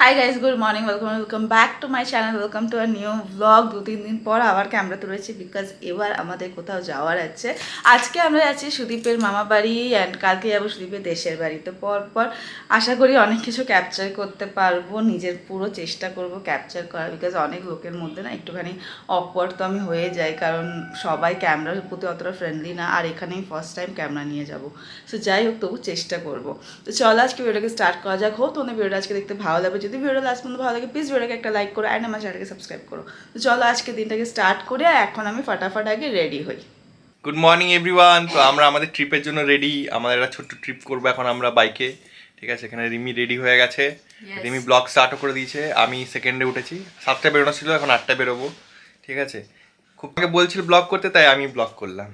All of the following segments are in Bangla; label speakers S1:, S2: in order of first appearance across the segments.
S1: Hi guys, good morning, welcome back to my channel, welcome to a new blog. 2-3 দিন পর আবার ক্যামেরা তুলেছি বিকজ এবার আমাদের কোথাও যাওয়ার আছে। আজকে আমরা যাচ্ছি সুদীপের মামা বাড়ি অ্যান্ড কালকে যাবো সুদীপের দেশের বাড়িতে। পর আশা করি অনেক কিছু ক্যাপচার করতে পারবো, নিজের পুরো চেষ্টা করব ক্যাপচার করার, বিকজ অনেক লোকের মধ্যে না একটুখানি অকওয়ার্ড তো আমি হয়ে যাই, কারণ সবাই ক্যামেরার প্রতি অতটা ফ্রেন্ডলি না, আর এখানেই ফার্স্ট টাইম ক্যামেরা নিয়ে যাবো। সো যাই হোক, তবু চেষ্টা করবো। তো চলো আজকে ভিডিওটাকে স্টার্ট করা যাক। হোক তোমাদের ভিডিওটা আজকে দেখতে ভালো লাগবে। যদি ভিডিওটা লাস্ট পর্যন্ত ভালো লাগে, প্লিজ ভিডিওটাকে একটা লাইক করো অ্যান্ড আমার চ্যানেলকে সাবস্ক্রাইব করো। তো চলো আজকে দিনটাকে স্টার্ট করে এখন আমি ফাটাফাট আগে রেডি হই।
S2: Good morning everyone. তো আমরা আমাদের ট্রিপের জন্য রেডি। আমাদের একটা ছোট্ট ট্রিপ করবো এখন আমরা বাইকে। ঠিক আছে, এখানে রিমি রেডি হয়ে গেছে। রিমি ব্লগ স্টার্টও করে দিয়েছে। আমি সেকেন্ডে উঠেছি। 7টায় বেরোনো ছিল, এখন 8টায় বেরোবো। ঠিক আছে, খুব আগে বলছিল ব্লগ করতে, তাই আমি ব্লগ করলাম।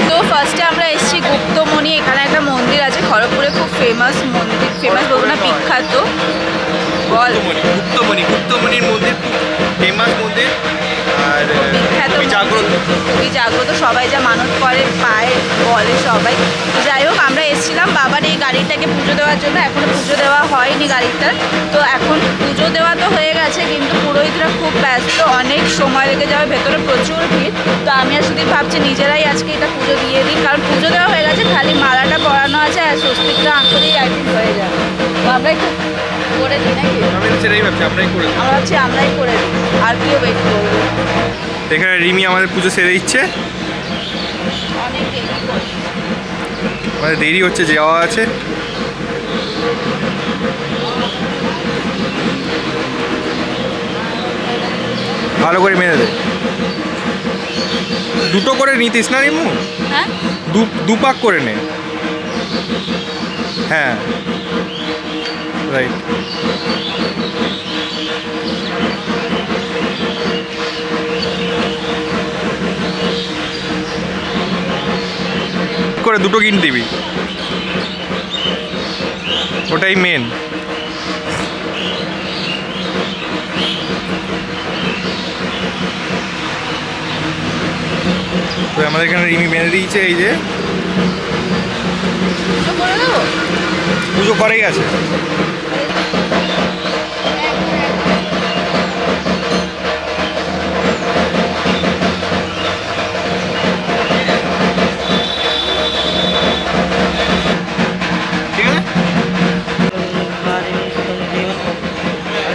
S1: তো ফার্স্টে আমরা এসেছি গুপ্তমণি। এখানে একটা মন্দির আছে খড়গপুরে, খুব ফেমাস মন্দির, ফেমাস বলবো না, বিখ্যাত। বল।
S2: গুপ্তমণির মন্দির ফেমাস মন্দির আর
S1: বিখ্যাত, খুবই জাগ্রত। সবাই যা মানত করে পায় বলে সবাই। তো যাই হোক, আমরা এসেছিলাম বাবার এই গাড়িটাকে পুজো দেওয়ার জন্য। এখনও পুজো দেওয়া হয়নি গাড়িটার। তো এখন পুজো দেওয়া তো হয়ে গেছে, কিন্তু পুরোহিতরা খুব ব্যস্ত, অনেক সময় লেগে যাবে, ভেতরে প্রচুর ভিড়। তো আমি আর শুধু ভাবছি নিজেরাই আজকে এটা পুজো দিয়ে দিই, কারণ পুজো দেওয়া হয়ে গেছে, খালি মালাটা পরানো আছে আর স্বস্তিকটা আঁকলেই একদিন হয়ে যাবে। তো আমরা একটু করে দিই নাকি? আমরা ভাবছি আমরাই করে দিই, আর কেউ ওয়েট করবো।
S2: এখানে রিমি আমাদের পুজো সেরে দিচ্ছে।
S1: অনেক দেরি করে।
S2: আমাদের দেরি হচ্ছে, যাওয়া আছে। ভালো করে মেরে দে। দুটো করে নিতিস না রিমু?
S1: হ্যাঁ,
S2: দুপাক করে নে। হ্যাঁ, রাইট। করে দুটো কিন দিবি, ওটাই মেন। তো আমাদের এখানে রিমি মেনে দিয়েছে, এই যে পুজো করেই আছে।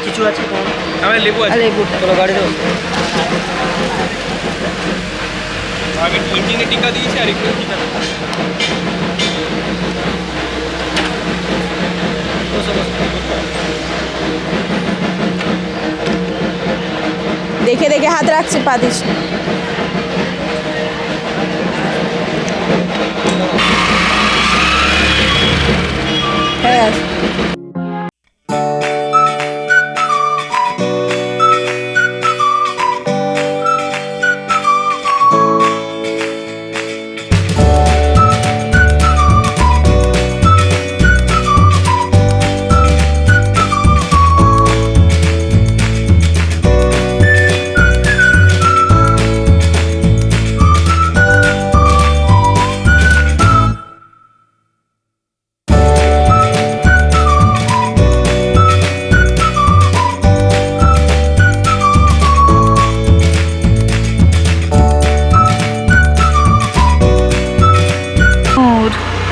S3: কিছু আছে
S2: আমার লেবু আছে।
S3: চলো গাড়ি দেবো।
S2: আগে ইঞ্জিনে টিকা দিয়েছি আর একটু টিকা
S1: দেখে দেখে হাত রাখছে, পা দিস। হ্যাঁ,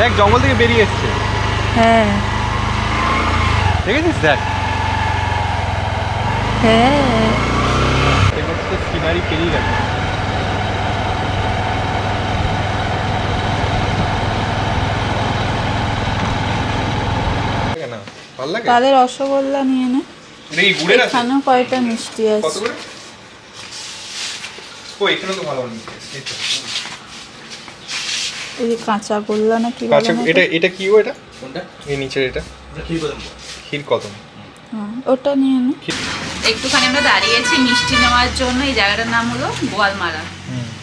S2: দেখ জঙ্গল থেকে বেরিয়ে এসছে।
S1: হ্যাঁ
S2: দেখেছিস? দেখ
S1: হ্যাঁ,
S2: সিনারি পেরিয়ে গেছে।
S1: তাহলে রসগোল্লা নিয়ে নে। এখানেও কয়টা মিষ্টি আছে। এই যে কাঁচা গোল্লা না কি বলে না?
S2: এটা কি? এটা কোনটা? এই নিচের এটা ক্ষীরকদম।
S1: হ্যাঁ, ওটা নিয়ে নে। একটুখানি আমরা দাঁড়িয়েছি মিষ্টি নেওয়ার জন্য। এই জায়গাটার নাম হলো গোয়ালমারা।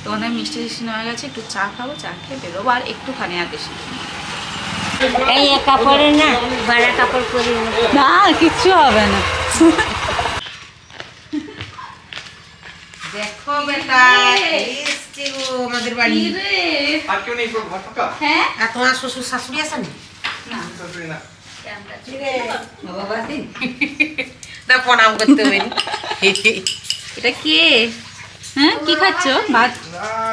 S1: তো অনেক মিষ্টি নেওয়া গেছে, একটু চা খাবো, চা খেয়ে বেরোবো, আর একটুখানি আর বেশি।
S4: এই কাপড়ে না বাড়া কাপড় পরি
S1: না কিচ্ছু হবে না।
S4: দেখো বেটা এসছে গো আমাদের বাড়ি।
S2: আর কেউ নেই, পুরো ঘর ফাঁকা।
S1: হ্যাঁ
S4: আর তোমার শ্বশুর শাশুড়ি আছেন
S2: শাশুড়ি না।
S4: বাবা না প্রণাম করতে হবে
S1: এটা কে? হ্যাঁ কি খাচ্ছ? ভাত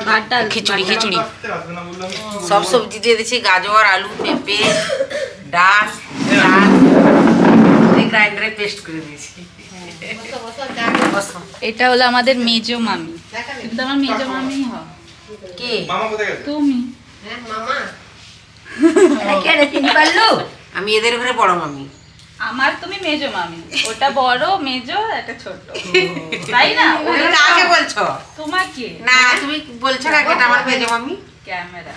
S1: ভাত ডাল
S4: খিচুড়ি খিচুড়ি
S2: আসতে আসবে না বললাম।
S4: সব সবজি দিয়ে দিচ্ছি, গাজর আলু পেঁপে ডাল ডাল গ্রাইন্ডারে পেস্ট করে দিয়েছি। বসো।
S1: এটা হলো আমাদের মেজো মামি, কিন্তু আমার মেজো মামি হয়
S4: কে
S2: মামা কোথায় গেছে?
S1: তুমি।
S4: মামা আমি এদের ঘরে বড় মামি।
S1: আমার তুমি মেজো মামি, ওটা বড় মেজো, একটা ছোট, তাই না?
S4: ওটা আগে বলছো
S1: তোমাকে
S4: না, তুমি বলছো না এটা আমার মেজো মামি।
S1: ক্যামেরা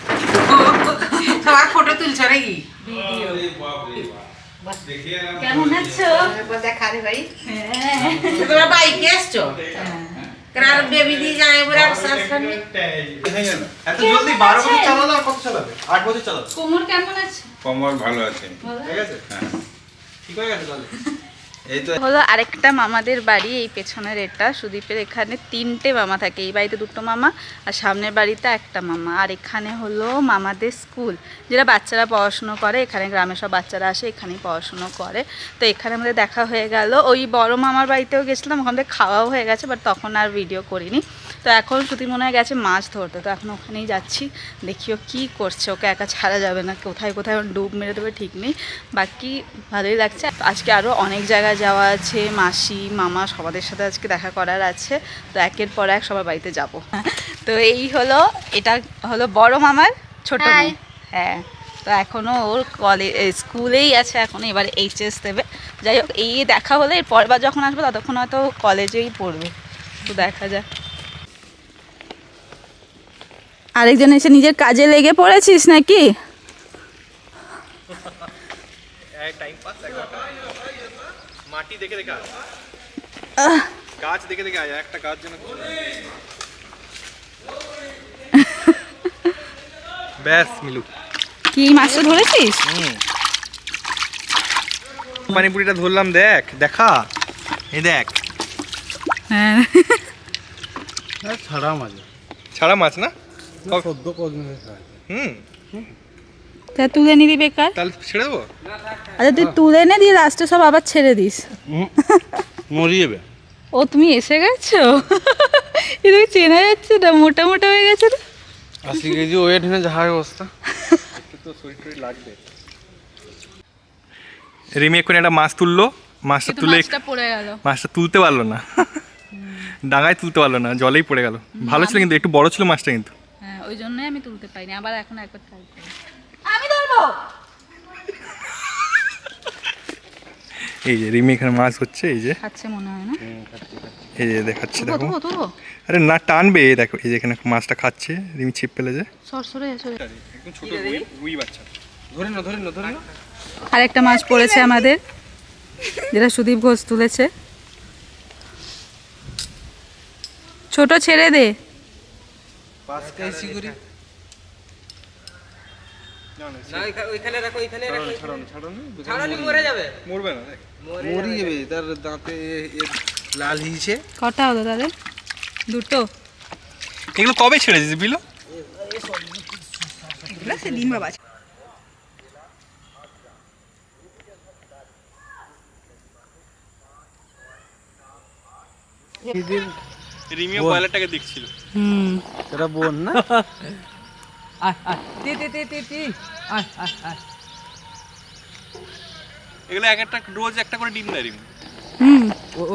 S4: তোমার ফটো তুলছো নাকি?
S1: ভিডিও। কেমন আছো?
S4: দেখা রে ভাই
S1: হ্যাঁ
S4: তোমরা বাইকে এসছো কেন? আর বেবি দিয়ে যায় বলে
S2: এত জলদি 12 বছর চালালো, আর কত চালাবে? 8 বছর চালাবে।
S1: কোমর কেমন আছে?
S5: কমর ভালো আছে।
S2: ঠিক আছে?
S5: হ্যাঁ,
S2: ঠিক হয়ে গেছে তাহলে।
S5: এই তো
S1: হলো আরেকটা মামাদের বাড়ি, এই পেছনের এটা সুদীপের। এখানে 3টে মামা থাকে, এই বাড়িতে 2টো মামা আর সামনের বাড়িতে একটা মামা। আর এখানে হলো মামাদের স্কুল, যেটা বাচ্চারা পড়াশুনো করে। এখানে গ্রামে সব বাচ্চারা আসে, এখানেই পড়াশুনো করে। তো এখানে আমাদের দেখা হয়ে গেল। ওই বড় মামার বাড়িতেও গেছিলাম, ওখান থেকে খাওয়াও হয়ে গেছে, বাট তখন আর ভিডিও করিনি। তো এখন সুদীপ মনে হয় গেছে মাছ ধরতে, তো এখন ওখানেই যাচ্ছি। দেখিও কি করছে, ওকে একা ছাড়া যাবে না, কোথায় কোথায় ডুব মেরে দেবে ঠিক নেই। বাকি ভালোই লাগছে। আজকে আরও অনেক জায়গায় যাওয়া আছে, মাসি মামা সবাদের সাথে আজকে দেখা করার আছে। তো একের পর এক সবার বাড়িতে যাব। তো এই হলো, এটা হলো বড় মামার ছোট মেয়ে। হ্যাঁ, তো এখনও ওর স্কুলেই আছে, এখন এবার এইচএস দেবে। যাই হোক, এই দেখা হলে এর পরবার যখন আসবে ততক্ষণ হয়তো কলেজেই পড়বে। তো দেখা যাক। আরেকজন এসে নিজের কাজে লেগে পড়েছিস নাকি?
S2: টাইম পাস মাটি দেখে দেখে আয়, গাছ দেখে দেখে আয়, একটা গাছ যেন কিছু না। ব্যাস মিলু,
S1: কি মাছটা ধরেছিস?
S2: পানিপুরিটা ধরলাম, দেখ দেখা, এই দেখ।
S1: হ্যাঁ
S5: ছাড়া মাছ,
S2: ছাড়া মাছ না?
S5: সদ্য কদিন
S2: হুম,
S1: তা তুলে নিবি বেকার।
S2: তাহলে ছেড়ে দেবো।
S1: আচ্ছা তুই তুলে নে, দিয়ে লাস্টে সব আবার ছেড়ে দিস।
S5: মরে যাবে।
S1: ও তুমি এসে গেছো? এদিকে চেনা যাচ্ছে না, মোটা মোটা হয়ে গেছে না?
S5: 80 কেজি ওয়েট না, যাহার অবস্থা।
S2: তো শরীর টরীর লাগবে। রিমি এখন একটা মাছ তুললো, মাছটা তুলে
S1: পড়ে গেল।
S2: মাছটা তুলতে পারলো না, ডাঙায় তুলতে পারলো না, জলেই পড়ে গেল। ভালো ছিল কিন্তু, একটু বড় ছিল মাছটা কিন্তু।
S1: হ্যাঁ, ওই জন্যই আমি তুলতে পাইনি। আবার এখন একবার ট্রাই করি। আমি ধরবো।
S2: এই যে রিমি এখানে মাছ হচ্ছে, এই যে
S1: খাচ্ছে মনে হয় না?
S2: এই যে দেখাচ্ছে, দেখো।
S1: তুলবো তুলবো।
S2: আরে না, টানবে, এই দেখো, এই যে এখানে মাছটা খাচ্ছে রিমি, ছিপ পেলে যে।
S1: সরসরে এসে।
S2: একদম ছোট রুই বাচ্চা।
S5: ধরে না, ধরে না, ধরে না।
S1: আরেকটা মাছ পড়েছে আমাদের, যেটা সুদীপ ঘোষ তুলেছে। ছোট ছেড়ে দে।
S5: 5 কেজি করে না, ওইখানে রাখো, ওইখানে রাখো। ছাড়ানি মরে যাবে।
S2: মরবে না, দেখ।
S5: মরে যাবে, তার দাঁতে লাল হিসে।
S1: কটা হলো তাদের? 2টো।
S2: এগুলো কবে ছেড়েছিস বিলো? রিমিও বয়লারটাকে দেখছিল।
S1: হুম,
S5: এটা বোন না?
S2: এগুলো এক একটা রোজ একটা করে ডিম দেয় রিমি।
S1: হুম।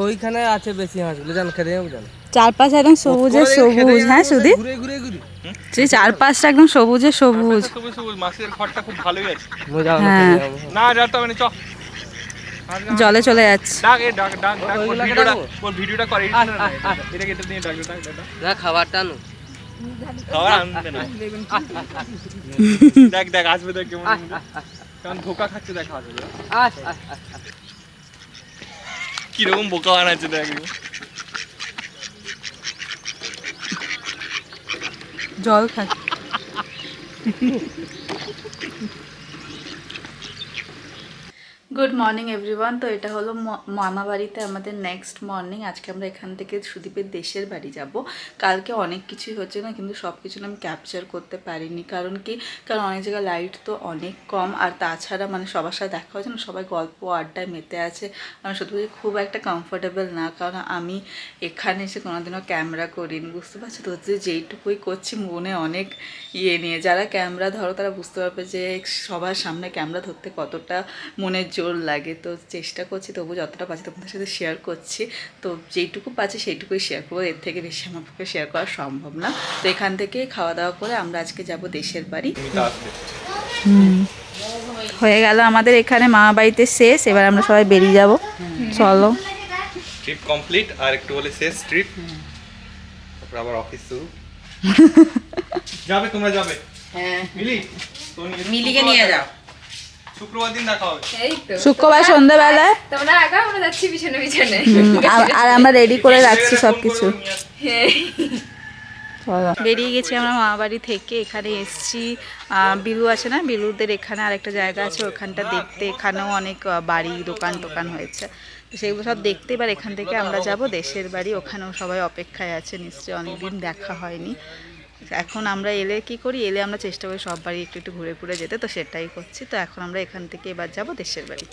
S3: ওইখানে আছে বেশি হাঁসগুলো, জান খেতে যাবো জান।
S1: চারপাশ একদম সবুজে সবুজ। হ্যাঁ সুদীপ,
S5: ঘুরে ঘুরে ঘুরে
S1: যে চারপাশটা একদম সবুজে সবুজ।
S2: সবুজ সবুজ, মাছের ঘরটা খুব ভালোই আছে।
S1: হ্যাঁ,
S2: না যেতে হবে না, চ।
S1: জলে চলে যাচ্ছে।
S2: ডাক, এ ডাক ডাক ডাক, ওর ভিডিওটা, ওর ভিডিওটা করে। এটাকে এটা নিয়ে ডাক ডাক ডাক।
S3: না খাবারটা আনো।
S2: খাবার আনতে না। দেখ দেখ আসবে, দেখ কেমন কেমন ধোকা খাচ্ছে, দেখ আসবে কিরকম বোকা বানাচ্ছে, দেখ।
S1: জল খাচ্ছে। Good morning everyone. তো এটা হলো মামা বাড়িতে আমাদের নেক্সট মর্নিং। আজকে আমরা এখান থেকে সুদীপের দেশের বাড়ি যাব। কালকে অনেক কিছুই হচ্ছে না, কিন্তু সব কিছু আমি ক্যাপচার করতে পারিনি। কারণ অনেক জায়গায় লাইট তো অনেক কম, আর তাছাড়া মানে সবার সাথে দেখা হচ্ছে না, সবাই গল্প আড্ডায় মেতে আছে। আমি সত্যি খুব একটা কমফোর্টেবল না, কারণ আমি এখানে এসে কোনোদিনও ক্যামেরা করিনি, বুঝতে পারছি তো। যেইটুকুই করছি মনে অনেক নিয়ে, যারা ক্যামেরা ধরো তারা বুঝতে পারবে যে সবার সামনে ক্যামেরা ধরতে কতটা মনের জোর লাগে। তো চেষ্টা করছি, তবু যতটা পাচ্ছি তোমাদের সাথে শেয়ার করছি। তো যেইটুকু পাচ্ছি সেইটুকুই শেয়ার করবো, এর থেকে বেশি আমার পক্ষে শেয়ার করা সম্ভব না। তো এখান থেকে খাওয়া দাওয়া করে আমরা আজকে যাব দেশের বাড়ি। হয়ে গেল আমাদের এখানে মামা বাড়িতে শেষ, এবার আমরা সবাই বেরিয়ে যাব। চলো,
S2: ট্রিপ কমপ্লিট, আর একটু হলে শেষ ট্রিপ, তারপর আবার অফিস শুরু। যাবে তোমরা যাবে?
S4: হ্যাঁ,
S2: মিলিকে
S4: নিয়ে যাও।
S2: শুক্রবার দিন দেখা হবে।
S5: এই তো
S1: শুক্রবার সন্ধ্যাবেলায়
S5: তোমরা আগা আমরা যাচ্ছি পিছনে পিছনে।
S1: আর আমরা রেডি করে রাখছি সবকিছু। বেরিয়ে গেছি আমরা মামা বাড়ি থেকে। এখানে এসছি, বিলু আছে না, বিলুদের এখানে আরেকটা জায়গা আছে, ওখানটা দেখতে। এখানেও অনেক বাড়ি দোকান হয়েছে, তো সেগুলো সব দেখতে। এবার এখান থেকে আমরা যাব দেশের বাড়ি। ওখানেও সবাই অপেক্ষায় আছে নিশ্চয়ই, অনেকদিন দেখা হয়নি। এখন আমরা এলে কি করি, এলে আমরা চেষ্টা করি সব বাড়ি একটু একটু ঘুরে ঘুরে যেতে, তো সেটাই করছি। তো এখন আমরা এখান থেকে এবার যাব দেশের বাড়ি।